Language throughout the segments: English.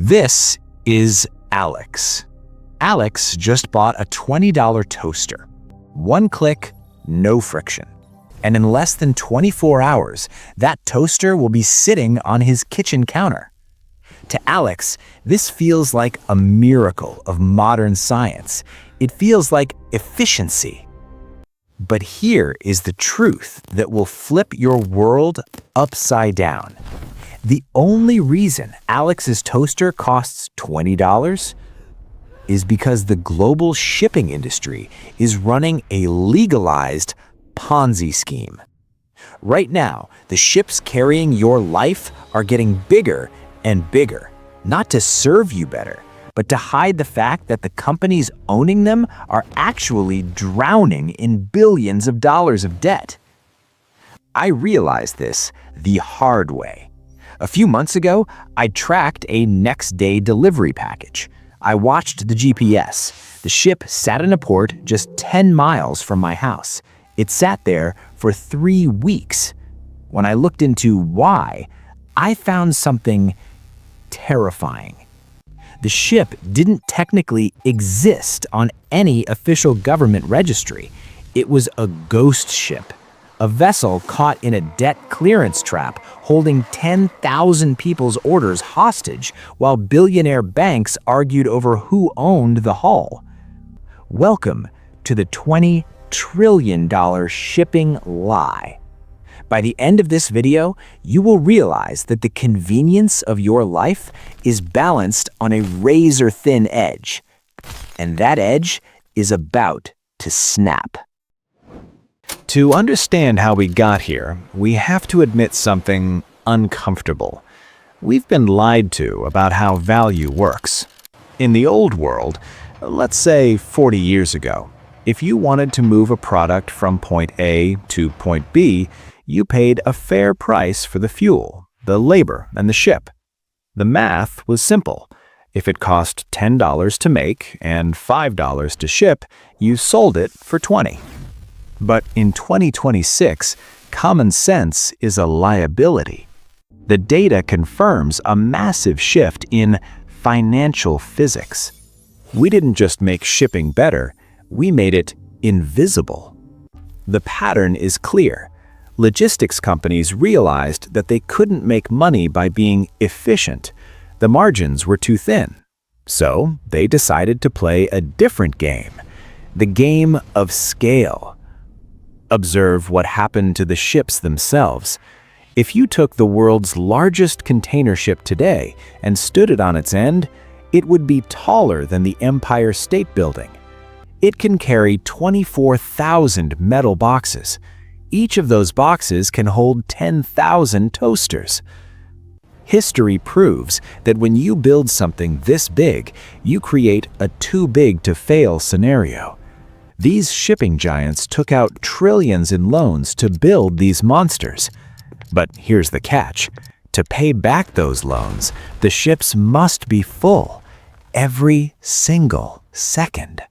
This is Alex. Alex just bought a $20 toaster. One click, no friction. And in less than 24 hours, that toaster will be sitting on his kitchen counter. To Alex, this feels like a miracle of modern science. It feels like efficiency. But here is the truth that will flip your world upside down. The only reason Alex's toaster costs $20 is because the global shipping industry is running a legalized Ponzi scheme. Right now, the ships carrying your life are getting bigger and bigger, not to serve you better, but to hide the fact that the companies owning them are actually drowning in billions of dollars of debt. I realized this the hard way. A few months ago, I tracked a next-day delivery package. I watched the GPS. The ship sat in a port just 10 miles from my house. It sat there for 3 weeks. When I looked into why, I found something terrifying. The ship didn't technically exist on any official government registry. It was a ghost ship, a vessel caught in a debt clearance trap holding 10,000 people's orders hostage while billionaire banks argued over who owned the hull. Welcome to the $20 trillion shipping lie. By the end of this video, you will realize that the convenience of your life is balanced on a razor-thin edge, and that edge is about to snap. To understand how we got here, we have to admit something uncomfortable. We've been lied to about how value works. In the old world, let's say 40 years ago, if you wanted to move a product from point A to point B, you paid a fair price for the fuel, the labor, and the ship. The math was simple. If it cost $10 to make and $5 to ship, you sold it for $20. But in 2026, common sense is a liability. The data confirms a massive shift in financial physics. We didn't just make shipping better, we made it invisible. The pattern is clear. Logistics companies realized that they couldn't make money by being efficient. The margins were too thin. So they decided to play a different game, the game of scale. Observe what happened to the ships themselves. If you took the world's largest container ship today and stood it on its end, it would be taller than the Empire State Building. It can carry 24,000 metal boxes. Each of those boxes can hold 10,000 toasters. History proves that when you build something this big, you create a too-big-to-fail scenario. These shipping giants took out trillions in loans to build these monsters. But here's the catch. To pay back those loans, the ships must be full, every single second.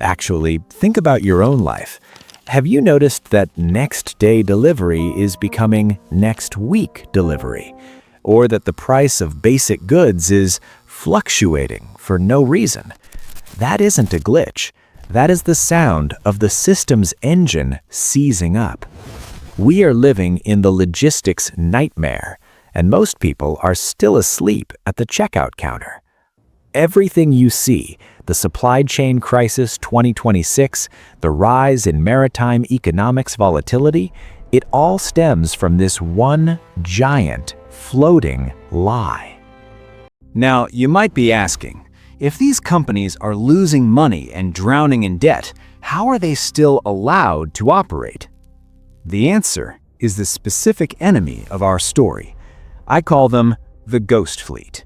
Actually, think about your own life. Have you noticed that next day delivery is becoming next week delivery? Or that the price of basic goods is fluctuating for no reason? That isn't a glitch. That is the sound of the system's engine seizing up. We are living in the logistics nightmare, and most people are still asleep at the checkout counter. Everything you see, the supply chain crisis 2026, the rise in maritime economics volatility, it all stems from this one giant floating lie. Now, you might be asking, if these companies are losing money and drowning in debt, how are they still allowed to operate? The answer is the specific enemy of our story. I call them the ghost fleet.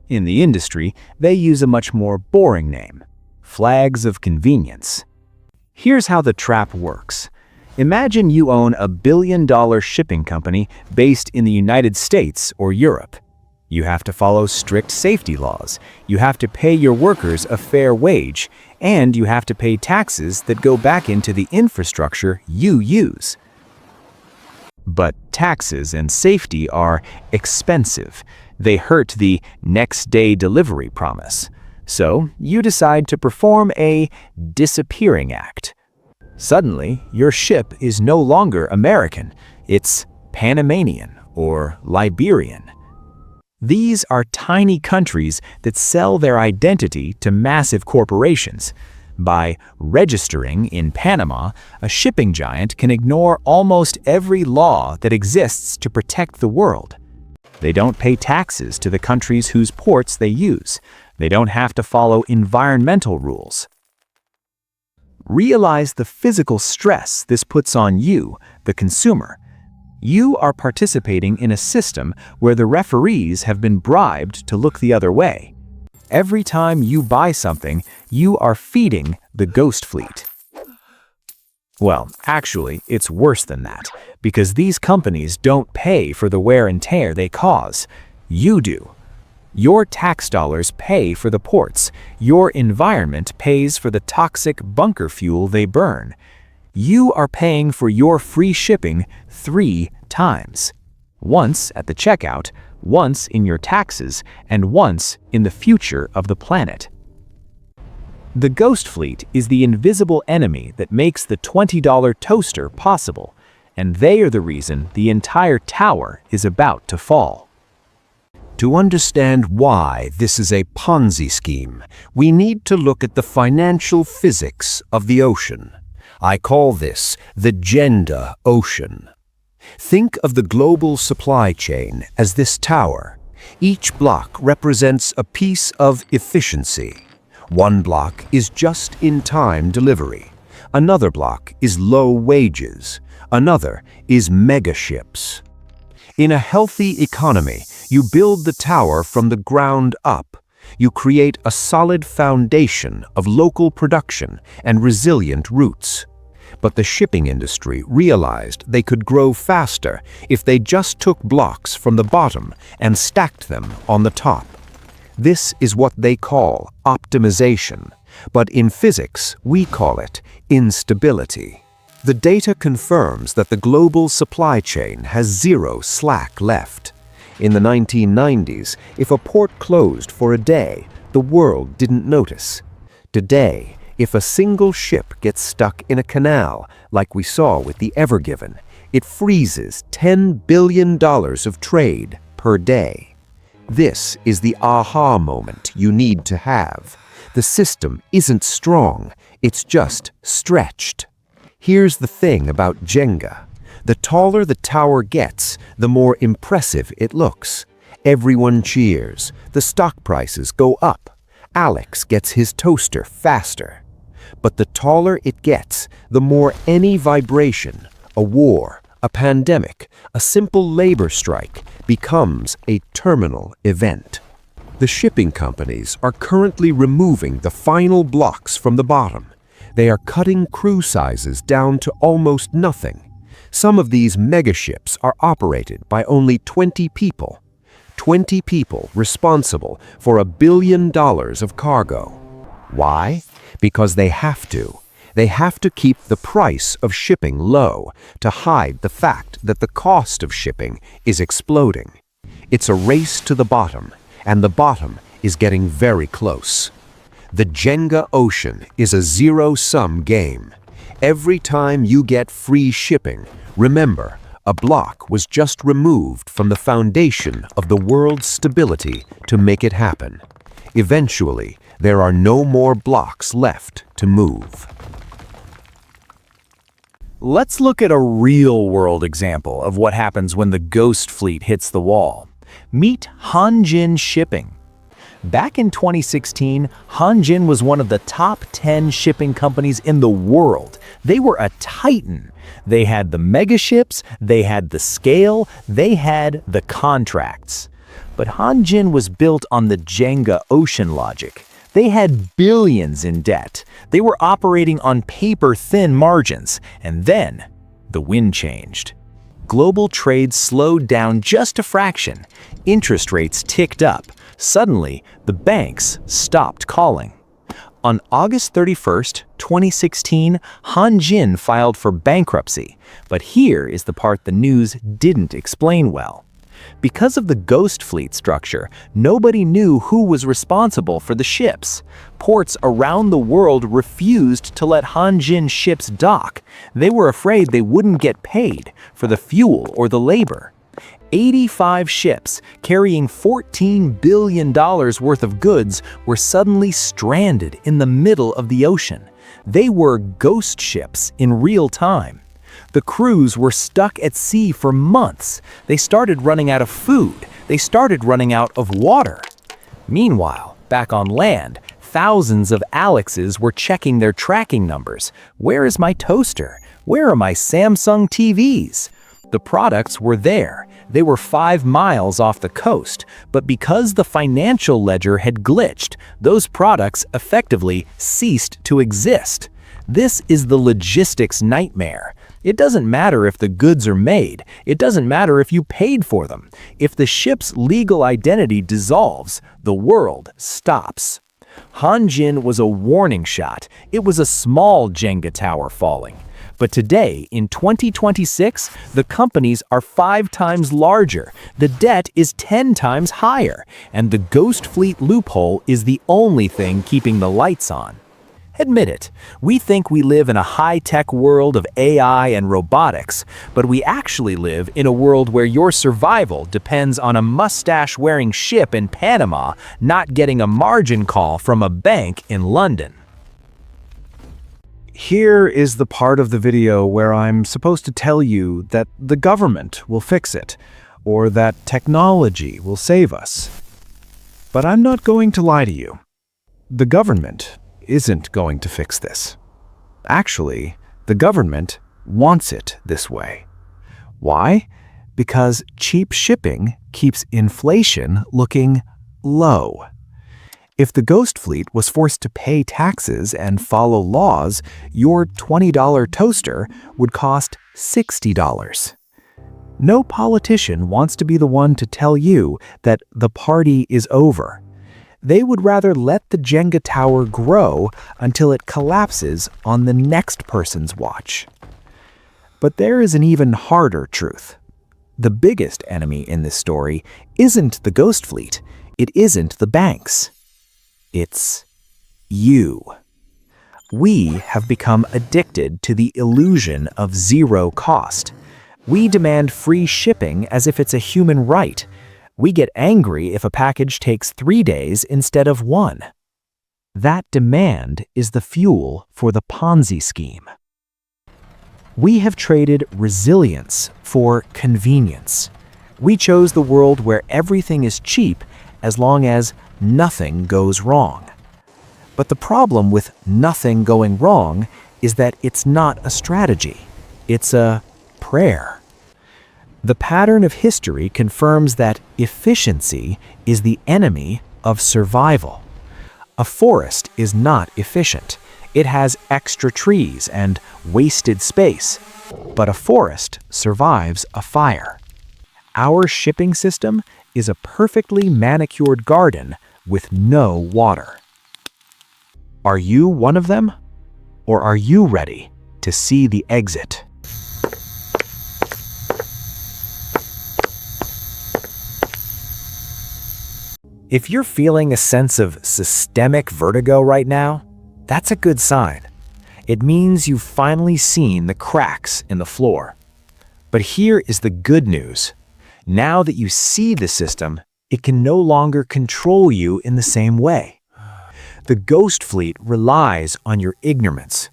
In the industry, they use a much more boring name, flags of convenience. Here's how the trap works. Imagine you own a billion-dollar shipping company based in the United States or Europe. You have to follow strict safety laws, you have to pay your workers a fair wage, and you have to pay taxes that go back into the infrastructure you use. But taxes and safety are expensive. They hurt the next-day delivery promise. So you decide to perform a disappearing act. Suddenly, your ship is no longer American. It's Panamanian or Liberian. These are tiny countries that sell their identity to massive corporations. By registering in Panama, a shipping giant can ignore almost every law that exists to protect the world. They don't pay taxes to the countries whose ports they use. They don't have to follow environmental rules. Realize the physical stress this puts on you, the consumer. You are participating in a system where the referees have been bribed to look the other way. Every time you buy something, you are feeding the ghost fleet. Well, actually, it's worse than that, because these companies don't pay for the wear and tear they cause. You do. Your tax dollars pay for the ports. Your environment pays for the toxic bunker fuel they burn. You are paying for your free shipping 3 times. Once at the checkout, once in your taxes, and once in the future of the planet. The ghost fleet is the invisible enemy that makes the $20 toaster possible, and they are the reason the entire tower is about to fall. To understand why this is a Ponzi scheme, we need to look at the financial physics of the ocean. I call this the Jenga Ocean. Think of the global supply chain as this tower. Each block represents a piece of efficiency. One block is just-in-time delivery. Another block is low wages. Another is megaships. In a healthy economy, you build the tower from the ground up. You create a solid foundation of local production and resilient roots. But the shipping industry realized they could grow faster if they just took blocks from the bottom and stacked them on the top. This is what they call optimization, but in physics we call it instability. The data confirms that the global supply chain has zero slack left. In the 1990s, if a port closed for a day, the world didn't notice. Today, if a single ship gets stuck in a canal, like we saw with the Ever Given, it freezes $10 billion of trade per day. This is the aha moment you need to have. The system isn't strong, it's just stretched. Here's the thing about Jenga. The taller the tower gets, the more impressive it looks. Everyone cheers. The stock prices go up. Alex gets his toaster faster. But the taller it gets, the more any vibration, a war, a pandemic, a simple labor strike becomes a terminal event. The shipping companies are currently removing the final blocks from the bottom. They are cutting crew sizes down to almost nothing. Some of these megaships are operated by only 20 people. 20 people responsible for $1 billion of cargo. Why? Because they have to. They have to keep the price of shipping low to hide the fact that the cost of shipping is exploding. It's a race to the bottom, and the bottom is getting very close. The Jenga Ocean is a zero-sum game. Every time you get free shipping, remember, a block was just removed from the foundation of the world's stability to make it happen. Eventually, there are no more blocks left to move. Let's look at a real-world example of what happens when the ghost fleet hits the wall. Meet Hanjin Shipping. Back in 2016, Hanjin was one of the top 10 shipping companies in the world. They were a titan. They had the megaships, they had the scale, they had the contracts. But Hanjin was built on the Jenga Ocean logic. They had billions in debt. They were operating on paper-thin margins. And then, the wind changed. Global trade slowed down just a fraction. Interest rates ticked up. Suddenly, the banks stopped calling. On August 31st, 2016, Hanjin filed for bankruptcy. But here is the part the news didn't explain well. Because of the ghost fleet structure, nobody knew who was responsible for the ships. Ports around the world refused to let Hanjin ships dock. They were afraid they wouldn't get paid for the fuel or the labor. 85 ships carrying $14 billion worth of goods were suddenly stranded in the middle of the ocean. They were ghost ships in real time. The crews were stuck at sea for months. They started running out of food. They started running out of water. Meanwhile, back on land, thousands of Alexes were checking their tracking numbers. Where is my toaster? Where are my Samsung TVs? The products were there. They were 5 miles off the coast, but because the financial ledger had glitched, those products effectively ceased to exist. This is the logistics nightmare. It doesn't matter if the goods are made. It doesn't matter if you paid for them. If the ship's legal identity dissolves, the world stops. Hanjin was a warning shot. It was a small Jenga tower falling. But today, in 2026, the companies are 5 times larger, the debt is 10 times higher, and the ghost fleet loophole is the only thing keeping the lights on. Admit it, we think we live in a high-tech world of AI and robotics, but we actually live in a world where your survival depends on a mustache-wearing ship in Panama not getting a margin call from a bank in London. Here is the part of the video where I'm supposed to tell you that the government will fix it, or that technology will save us. But I'm not going to lie to you. The government isn't going to fix this. Actually, the government wants it this way. Why? Because cheap shipping keeps inflation looking low. If the ghost fleet was forced to pay taxes and follow laws, your $20 toaster would cost $60. No politician wants to be the one to tell you that the party is over. They would rather let the Jenga tower grow until it collapses on the next person's watch. But there is an even harder truth. The biggest enemy in this story isn't the ghost fleet. It isn't the banks. It's you. We have become addicted to the illusion of zero cost. We demand free shipping as if it's a human right. We get angry if a package takes 3 days instead of 1. That demand is the fuel for the Ponzi scheme. We have traded resilience for convenience. We chose the world where everything is cheap as long as nothing goes wrong. But the problem with nothing going wrong is that it's not a strategy. It's a prayer. The pattern of history confirms that efficiency is the enemy of survival. A forest is not efficient. It has extra trees and wasted space. But a forest survives a fire. Our shipping system is a perfectly manicured garden with no water. Are you one of them? Or are you ready to see the exit? If you're feeling a sense of systemic vertigo right now, that's a good sign. It means you've finally seen the cracks in the floor. But here is the good news. Now that you see the system, it can no longer control you in the same way. The ghost fleet relies on your ignorance.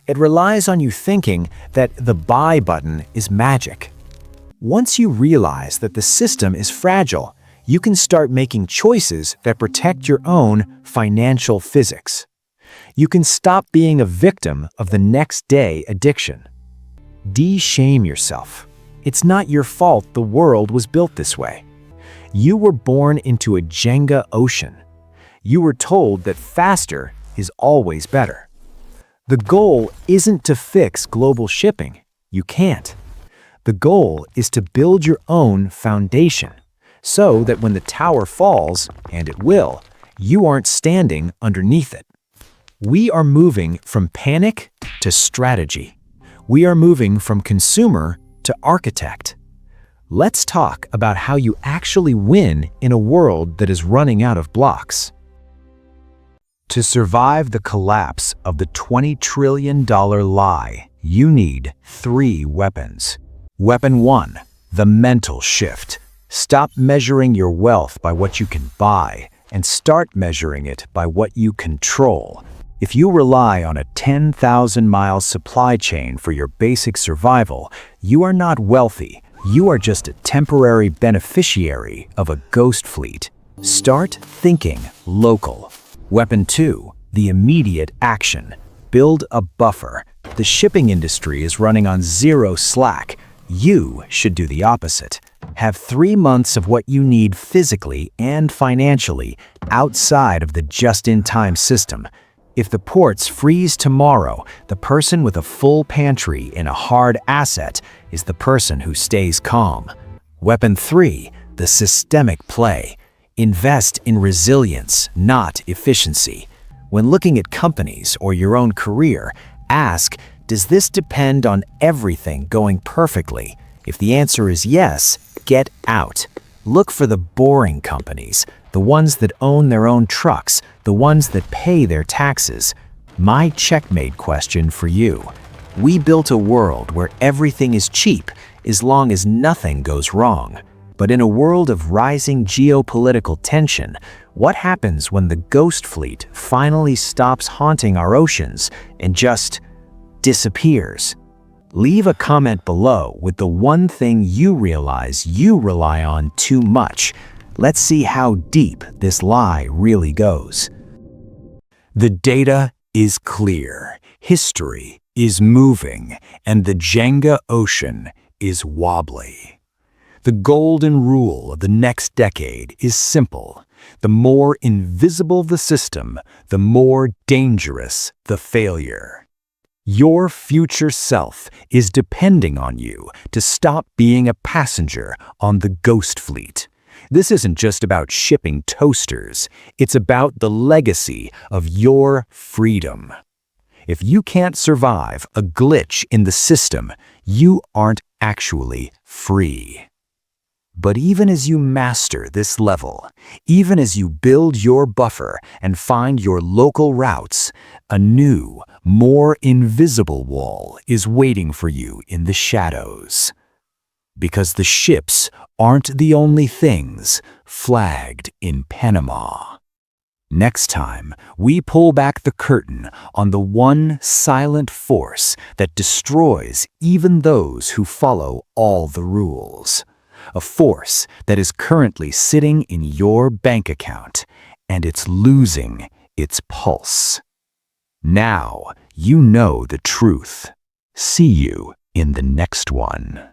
It relies on you thinking that the buy button is magic. Once you realize that the system is fragile, you can start making choices that protect your own financial physics. You can stop being a victim of the next day addiction. De-shame yourself. It's not your fault the world was built this way. You were born into a Jenga Ocean. You were told that faster is always better. The goal isn't to fix global shipping. You can't. The goal is to build your own foundation so that when the tower falls, and it will, you aren't standing underneath it. We are moving from panic to strategy. We are moving from consumer to architect. Let's talk about how you actually win in a world that is running out of blocks. To survive the collapse of the $20 trillion lie, you need 3 weapons. Weapon 1, the mental shift. Stop measuring your wealth by what you can buy and start measuring it by what you control. If you rely on a 10,000-mile supply chain for your basic survival, you are not wealthy. You are just a temporary beneficiary of a ghost fleet. Start thinking local. Weapon 2, the immediate action. Build a buffer. The shipping industry is running on zero slack. You should do the opposite. Have 3 months of what you need physically and financially outside of the just-in-time system. If the ports freeze tomorrow, the person with a full pantry in a hard asset is the person who stays calm. Weapon 3, the systemic play. Invest in resilience, not efficiency. When looking at companies or your own career, ask, does this depend on everything going perfectly? If the answer is yes, get out. Look for the boring companies, the ones that own their own trucks, the ones that pay their taxes. My checkmate question for you. We built a world where everything is cheap as long as nothing goes wrong. But in a world of rising geopolitical tension, what happens when the ghost fleet finally stops haunting our oceans and just disappears? Leave a comment below with the one thing you realize you rely on too much. Let's see how deep this lie really goes. The data is clear, history is moving, and the Jenga Ocean is wobbly. The golden rule of the next decade is simple. The more invisible the system, the more dangerous the failure. Your future self is depending on you to stop being a passenger on the ghost fleet. This isn't just about shipping toasters, it's about the legacy of your freedom. If you can't survive a glitch in the system, you aren't actually free. But even as you master this level, even as you build your buffer and find your local routes, a new, more invisible wall is waiting for you in the shadows. Because the ships aren't the only things flagged in Panama. Next time, we pull back the curtain on the one silent force that destroys even those who follow all the rules. A force that is currently sitting in your bank account, and it's losing its pulse. Now you know the truth. See you in the next one.